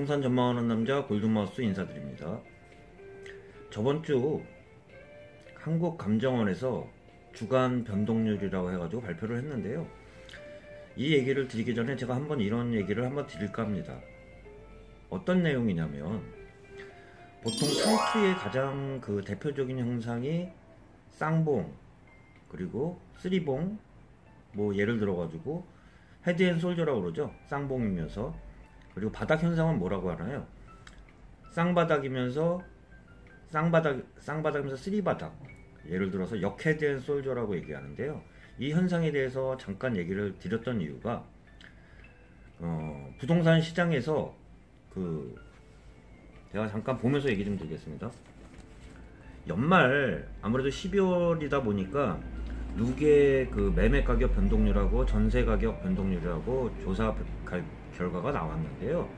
부동산 전망하는 남자 골든마우스 인사드립니다. 저번 주 한국감정원에서 주간 변동률이라고 해가지고 발표를 했는데요. 이 얘기를 드리기 전에 제가 한번 이런 얘기를 한번 드릴까 합니다. 어떤 내용이냐면, 보통 상투의 가장 대표적인 형상이 쌍봉, 그리고 쓰리봉, 뭐 예를 들어가지고 헤드앤솔저라고 그러죠. 쌍봉이면서. 그리고 바닥 현상은 뭐라고 하나요? 쌍바닥이면서 쌍바닥이면서 쓰리바닥. 예를 들어서 역헤드앤솔저라고 얘기하는데요. 이 현상에 대해서 잠깐 얘기를 드렸던 이유가 부동산 시장에서 제가 잠깐 보면서 얘기 좀 드리겠습니다. 연말 아무래도 12월이다 보니까 누계 매매 가격 변동률하고 전세 가격 변동률이라고 조사 결과가 나왔는데요.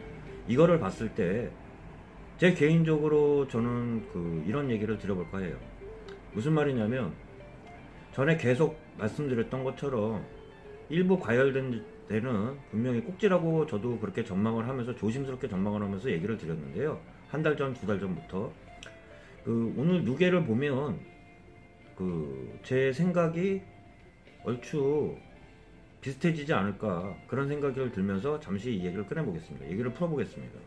이거를 봤을 때 제 개인적으로 저는 이런 얘기를 드려볼까 해요. 무슨 말이냐면, 전에 계속 말씀드렸던 것처럼 일부 과열된 데는 분명히 꼭지라고 저도 그렇게 전망을 하면서 조심스럽게 전망을 하면서 얘기를 드렸는데요. 한 달 전, 두 달 전부터 오늘 누계를 보면 제 생각이 얼추 비슷해지지 않을까, 그런 생각을 들면서 잠시 이 얘기를 꺼내보겠습니다. 얘기를 풀어보겠습니다.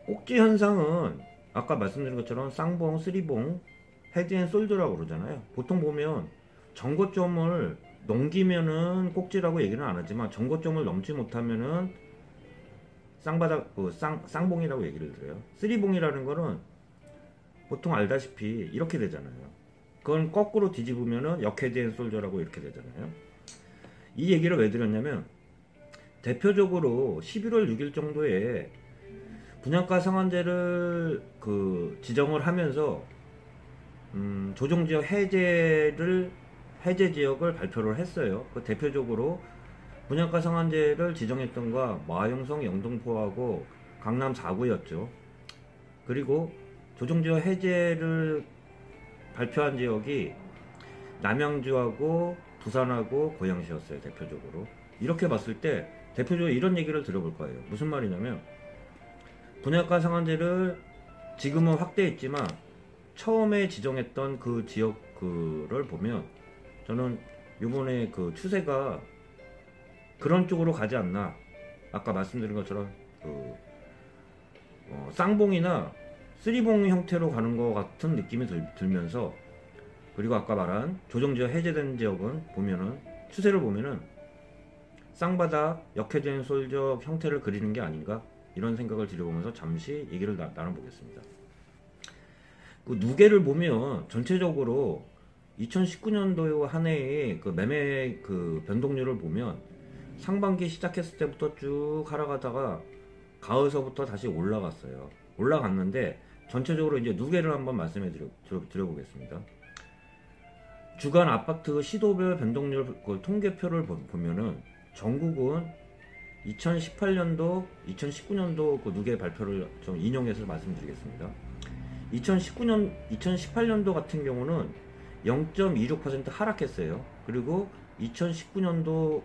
꼭지 현상은 아까 말씀드린 것처럼 쌍봉, 쓰리봉, 헤드앤솔더라고 그러잖아요. 보통 보면 정고점을 넘기면은 꼭지라고 얘기는 안 하지만 정고점을 넘지 못하면은 쌍봉이라고 얘기를 드려요. 쓰리봉이라는 거는 보통 알다시피 이렇게 되잖아요. 그건 거꾸로 뒤집으면은 역헤드앤솔더라고 이렇게 되잖아요. 이 얘기를 왜 드렸냐면, 대표적으로 11월 6일 정도에 분양가 상한제를 지정을 하면서 조정지역 해제 지역을 발표를 했어요. 대표적으로 분양가 상한제를 지정했던 거 마용성, 영등포하고 강남 4구였죠. 그리고 조정지역 해제를 발표한 지역이 남양주하고 부산하고 고양시였어요. 대표적으로. 이렇게 봤을 때 대표적으로 이런 얘기를 들어볼 거예요. 무슨 말이냐면, 분양가 상한제를 지금은 확대했지만 처음에 지정했던 그 지역을 보면 저는 이번에 추세가 그런 쪽으로 가지 않나. 아까 말씀드린 것처럼 쌍봉이나 쓰리봉 형태로 가는 것 같은 느낌이 들면서, 그리고 아까 말한 조정지역 해제된 지역은 보면은 추세를 보면은 쌍바닥, 역헤드앤솔저 형태를 그리는 게 아닌가, 이런 생각을 들여보면서 잠시 얘기를 나눠보겠습니다. 누계를 보면 전체적으로 2019년도 한 해의 매매 변동률을 보면 상반기 시작했을 때부터 쭉 하락하다가 가을서부터 다시 올라갔어요. 올라갔는데 전체적으로 이제 누계를 한번 말씀해 드려보겠습니다. 주간 아파트 시도별 변동률 통계표를 보면은 전국은 2018년도, 2019년도 누계 발표를 좀 인용해서 말씀드리겠습니다. 2018년도 같은 경우는 0.26% 하락했어요. 그리고 2019년도에도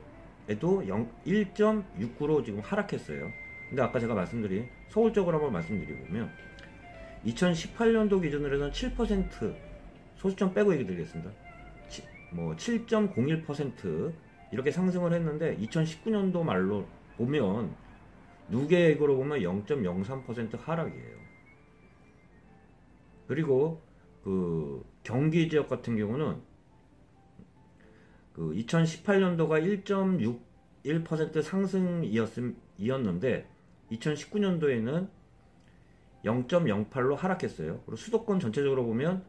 1.69로 지금 하락했어요. 근데 아까 제가 말씀드린 서울적으로 한번 말씀드리면 2018년도 기준으로 해서는 7%, 소수점 빼고 얘기 드리겠습니다. 7.01% 이렇게 상승을 했는데 2019년도 말로 보면 누계액으로 보면 0.03% 하락이에요. 그리고 경기 지역 같은 경우는 2018년도가 1.61% 상승이었는데 2019년도에는 0.08로 하락했어요. 그리고 수도권 전체적으로 보면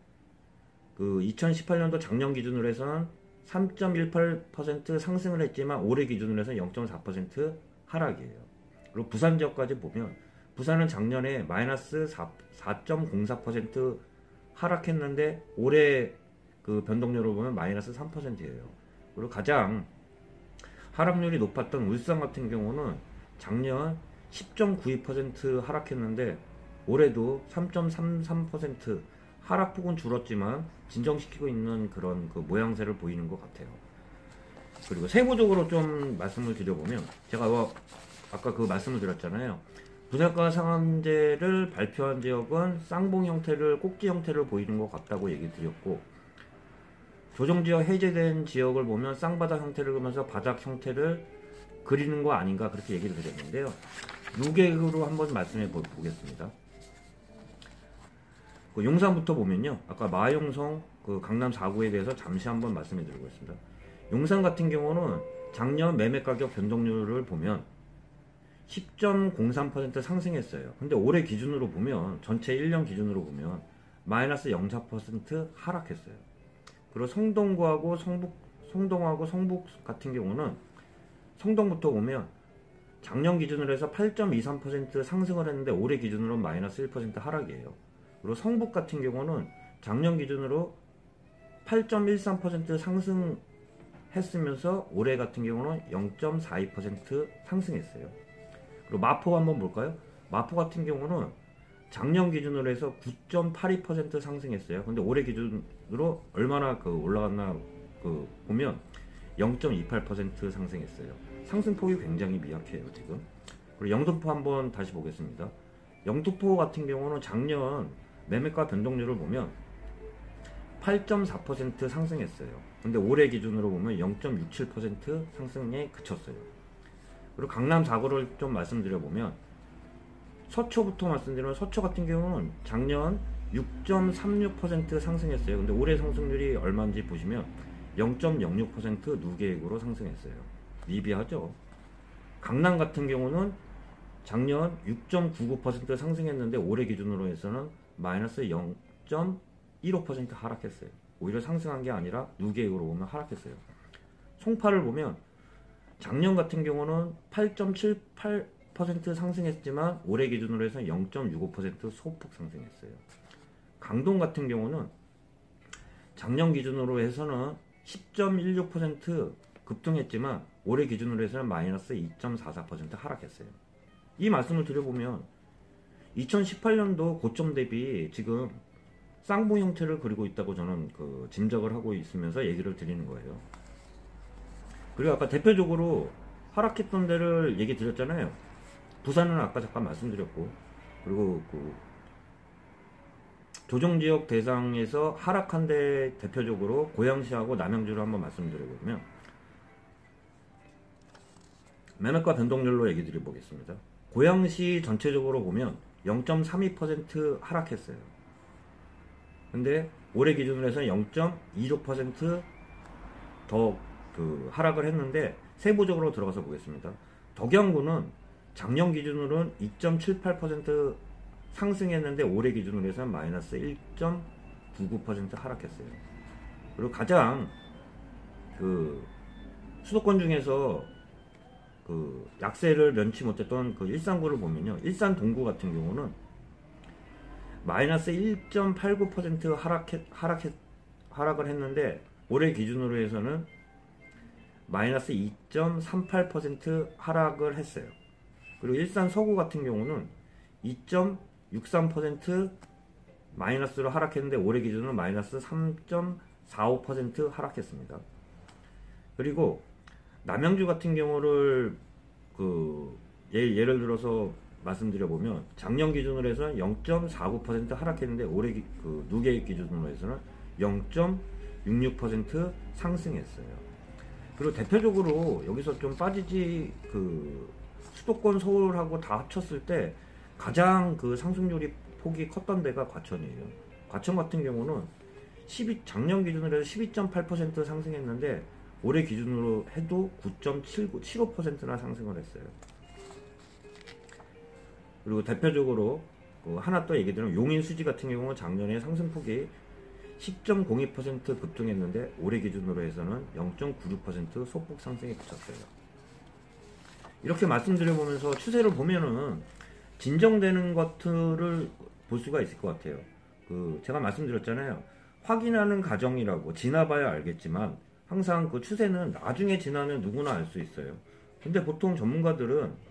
2018년도 작년 기준으로 해서는 3.18% 상승을 했지만 올해 기준으로 해서는 0.4% 하락이에요. 그리고 부산 지역까지 보면 부산은 작년에 마이너스 4.04% 하락했는데 올해 변동률을 보면 마이너스 3%예요. 그리고 가장 하락률이 높았던 울산 같은 경우는 작년 10.92% 하락했는데 올해도 3.33% 하락폭은 줄었지만 진정시키고 있는 그런 모양새를 보이는 것 같아요. 그리고 세부적으로 좀 말씀을 드려보면, 제가 아까 그 말씀을 드렸잖아요. 분양가 상한제를 발표한 지역은 쌍봉 형태를 꼭지 형태를 보이는 것 같다고 얘기 드렸고, 조정지역 해제된 지역을 보면 쌍바닥 형태를 그리면서 바닥 형태를 그리는 거 아닌가 그렇게 얘기를 드렸는데요. 누계획으로 한번 말씀해 보겠습니다. 그 용산부터 보면요, 아까 마용성 그 강남 4구에 대해서 잠시 한번 말씀해 드리고 있습니다. 용산 같은 경우는 작년 매매가격 변동률을 보면 10.03% 상승했어요. 근데 올해 기준으로 보면, 전체 1년 기준으로 보면 마이너스 0.4% 하락했어요. 그리고 성동구하고 성동하고 성북 같은 경우는, 성동부터 보면 작년 기준으로 해서 8.23% 상승을 했는데 올해 기준으로 마이너스 1% 하락이에요. 그리고 성북 같은 경우는 작년 기준으로 8.13% 상승했으면서 올해 같은 경우는 0.42% 상승했어요. 그리고 마포 한번 볼까요? 마포 같은 경우는 작년 기준으로 해서 9.82% 상승했어요. 근데 올해 기준으로 얼마나 올라갔나 보면 0.28% 상승했어요. 상승폭이 굉장히 미약해요, 지금. 그리고 영등포 한번 다시 보겠습니다. 영등포 같은 경우는 작년 매매가 변동률을 보면 8.4% 상승했어요. 근데 올해 기준으로 보면 0.67% 상승에 그쳤어요. 그리고 강남 4구를 좀 말씀드려보면, 서초부터 말씀드리면, 서초 같은 경우는 작년 6.36% 상승했어요. 근데 올해 상승률이 얼마인지 보시면 0.06% 누계획으로 상승했어요. 미비하죠. 강남 같은 경우는 작년 6.99% 상승했는데 올해 기준으로 해서는 마이너스 0.15% 하락했어요. 오히려 상승한 게 아니라 누계획으로 보면 하락했어요. 송파를 보면 작년 같은 경우는 8.78% 상승했지만 올해 기준으로 해서 0.65% 소폭 상승했어요. 강동 같은 경우는 작년 기준으로 해서는 10.16% 급등했지만 올해 기준으로 해서는 마이너스 2.44% 하락했어요. 이 말씀을 드려보면 2018년도 고점 대비 지금 쌍봉 형태를 그리고 있다고 저는 짐작을 하고 있으면서 얘기를 드리는 거예요. 그리고 아까 대표적으로 하락했던 데를 얘기 드렸잖아요. 부산은 아까 잠깐 말씀드렸고, 그리고 조정지역 대상에서 하락한 데 대표적으로 고양시하고 남양주를 한번 말씀드려보면, 매매가 변동률로 얘기 드려보겠습니다. 고양시 전체적으로 보면 0.32% 하락했어요. 근데 올해 기준으로 해서 0.26% 더 하락을 했는데, 세부적으로 들어가서 보겠습니다. 덕양구는 작년 기준으로는 2.78% 상승했는데 올해 기준으로 해서 마이너스 1.99% 하락했어요. 그리고 가장 수도권 중에서 약세를 면치 못했던 일산구를 보면요, 일산 동구 같은 경우는 마이너스 1.89% 하락을 했는데 올해 기준으로 해서는 마이너스 2.38% 하락을 했어요. 그리고 일산 서구 같은 경우는 2.63% 마이너스로 하락했는데 올해 기준으로 마이너스 3.45% 하락했습니다. 그리고 남양주 같은 경우를 예를 들어서 말씀드려보면 작년 기준으로 해서는 0.49% 하락했는데 올해 누계획 기준으로 해서는 0.66% 상승했어요. 그리고 대표적으로 여기서 좀 빠지지, 수도권 서울하고 다 합쳤을 때 가장 상승률이 폭이 컸던 데가 과천이에요. 과천 같은 경우는 작년 기준으로 해서 12.8% 상승했는데 올해 기준으로 해도 9.75%나 상승을 했어요. 그리고 대표적으로 하나 또 얘기 드리면 용인 수지 같은 경우는 작년에 상승폭이 10.02% 급등했는데 올해 기준으로 해서는 0.96% 소폭 상승에 그쳤어요. 이렇게 말씀드려보면서 추세를 보면은 진정되는 것들을 볼 수가 있을 것 같아요. 제가 말씀드렸잖아요. 확인하는 과정이라고 지나봐야 알겠지만 항상 추세는 나중에 지나면 누구나 알 수 있어요. 근데 보통 전문가들은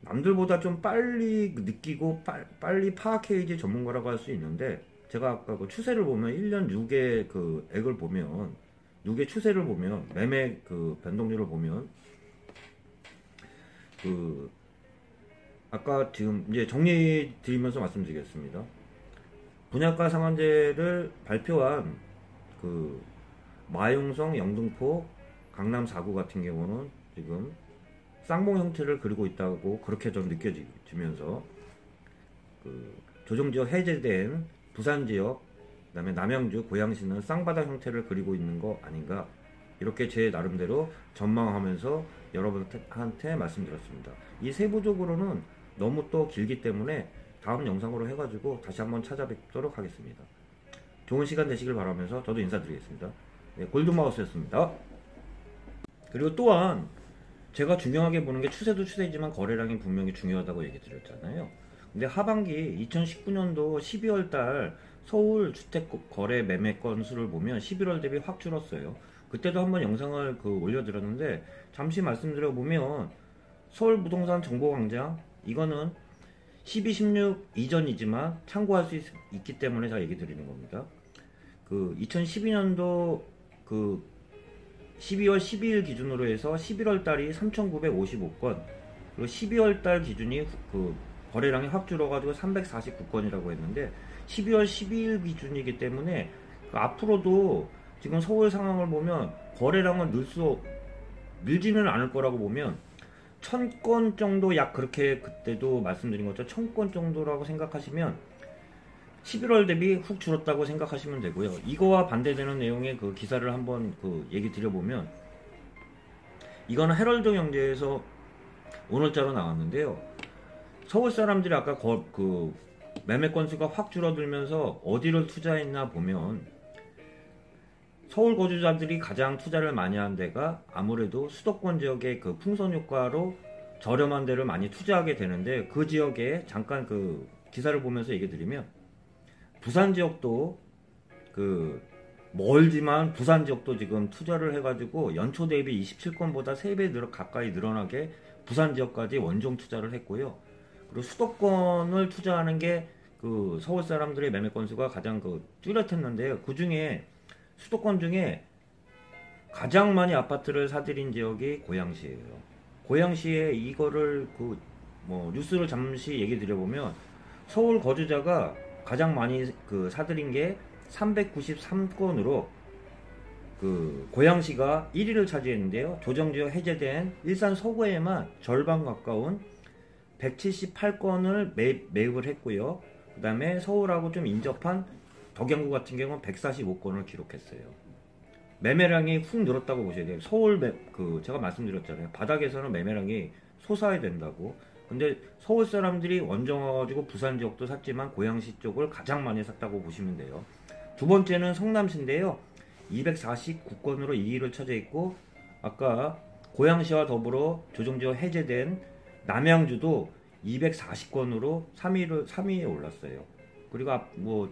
남들보다 좀 빨리 느끼고 빨리 파악해야지 전문가라고 할 수 있는데, 제가 아까 추세를 보면 1년 6의 액을 보면, 6의 추세를 보면, 매매 변동률을 보면 그 아까 지금 이제 정리 드리면서 말씀드리겠습니다. 분양가 상한제를 발표한 그 마용성, 영등포, 강남 4구 같은 경우는 지금 쌍봉 형태를 그리고 있다고 그렇게 좀 느껴지면서 그 조정지역 해제된 부산지역, 그다음에 남양주, 고양시는 쌍바닥 형태를 그리고 있는 거 아닌가, 이렇게 제 나름대로 전망하면서 여러분한테 말씀드렸습니다. 이 세부적으로는 너무 또 길기 때문에 다음 영상으로 해가지고 다시 한번 찾아뵙도록 하겠습니다. 좋은 시간 되시길 바라면서 저도 인사드리겠습니다. 네, 골든마우스였습니다. 그리고 또한 제가 중요하게 보는 게 추세도 추세지만 거래량이 분명히 중요하다고 얘기 드렸잖아요. 근데 하반기 2019년도 12월달 서울 주택 거래 매매 건수를 보면 11월 대비 확 줄었어요. 그때도 한번 영상을 올려드렸는데, 잠시 말씀드려 보면 서울 부동산 정보광장, 이거는 12, 16 이전이지만 참고할 수 있기 때문에 제가 얘기 드리는 겁니다. 그 2012년도 그 12월 12일 기준으로 해서 11월 달이 3,955건, 그리고 12월 달 기준이 그 거래량이 확 줄어가지고 349건이라고 했는데, 12월 12일 기준이기 때문에 앞으로도 지금 서울 상황을 보면 거래량은 늘지는 않을 거라고 보면 1000건 정도, 약 그렇게 그때도 말씀드린 것처럼 1000건 정도라고 생각하시면 11월 대비 훅 줄었다고 생각하시면 되고요. 이거와 반대되는 내용의 그 기사를 한번 얘기 드려보면, 이거는 헤럴드 경제에서 오늘자로 나왔는데요. 서울 사람들이 아까 매매 건수가 확 줄어들면서 어디를 투자했나 보면 서울 거주자들이 가장 투자를 많이 한 데가 아무래도 수도권 지역의 그 풍선 효과로 저렴한 데를 많이 투자하게 되는데, 그 지역에 잠깐 그 기사를 보면서 얘기 드리면, 부산 지역도 멀지만 부산 지역도 지금 투자를 해가지고 연초 대비 27건보다 3배 가까이 늘어나게 부산 지역까지 원정 투자를 했고요. 그리고 수도권을 투자하는 게 그 서울 사람들의 매매 건수가 가장 뚜렷했는데요. 그 중에 수도권 중에 가장 많이 아파트를 사들인 지역이 고양시예요. 고양시에 이거를 뉴스를 잠시 얘기 드려보면, 서울 거주자가 가장 많이 사들인 게 393건으로 고양시가 1위를 차지했는데요. 조정지역 해제된 일산 서구에만 절반 가까운 178건을 매입을 했고요. 그 다음에 서울하고 좀 인접한 덕양구 같은 경우는 145건을 기록했어요. 매매량이 훅 늘었다고 보셔야 돼요. 서울 제가 말씀드렸잖아요. 바닥에서는 매매량이 솟아야 된다고. 근데 서울 사람들이 원정 와가지고 부산 지역도 샀지만 고양시 쪽을 가장 많이 샀다고 보시면 돼요. 두 번째는 성남시인데요. 249건으로 2위를 차지했고, 아까 고양시와 더불어 조정지역 해제된 남양주도 240건으로 3위에 올랐어요. 그리고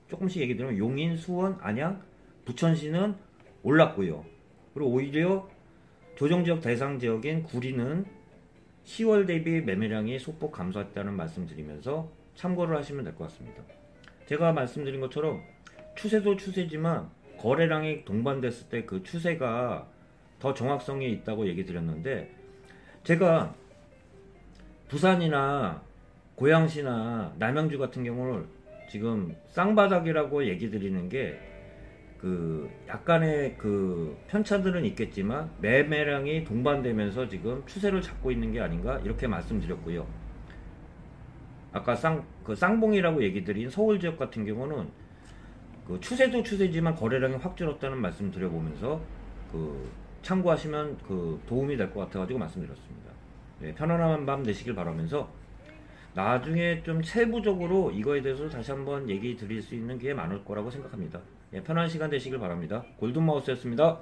조금씩 얘기 드리면 용인, 수원, 안양, 부천시는 올랐고요. 그리고 오히려 조정지역 대상 지역인 구리는 10월 대비 매매량이 소폭 감소했다는 말씀드리면서 참고를 하시면 될 것 같습니다. 제가 말씀드린 것처럼 추세도 추세지만 거래량이 동반됐을 때 그 추세가 더 정확성이 있다고 얘기 드렸는데, 제가 부산이나 고양시나 남양주 같은 경우는 지금 쌍바닥이라고 얘기 드리는 게 약간의 편차들은 있겠지만 매매량이 동반되면서 지금 추세를 잡고 있는 게 아닌가, 이렇게 말씀드렸고요. 아까 쌍봉이라고 얘기 드린 서울 지역 같은 경우는 추세도 추세지만 거래량이 확 줄었다는 말씀 드려보면서 참고하시면 도움이 될 것 같아가지고 말씀드렸습니다. 네, 편안한 밤 되시길 바라면서 나중에 좀 세부적으로 이거에 대해서 다시 한번 얘기 드릴 수 있는 기회 많을 거라고 생각합니다. 네, 편안한 시간 되시길 바랍니다. 골든마우스였습니다.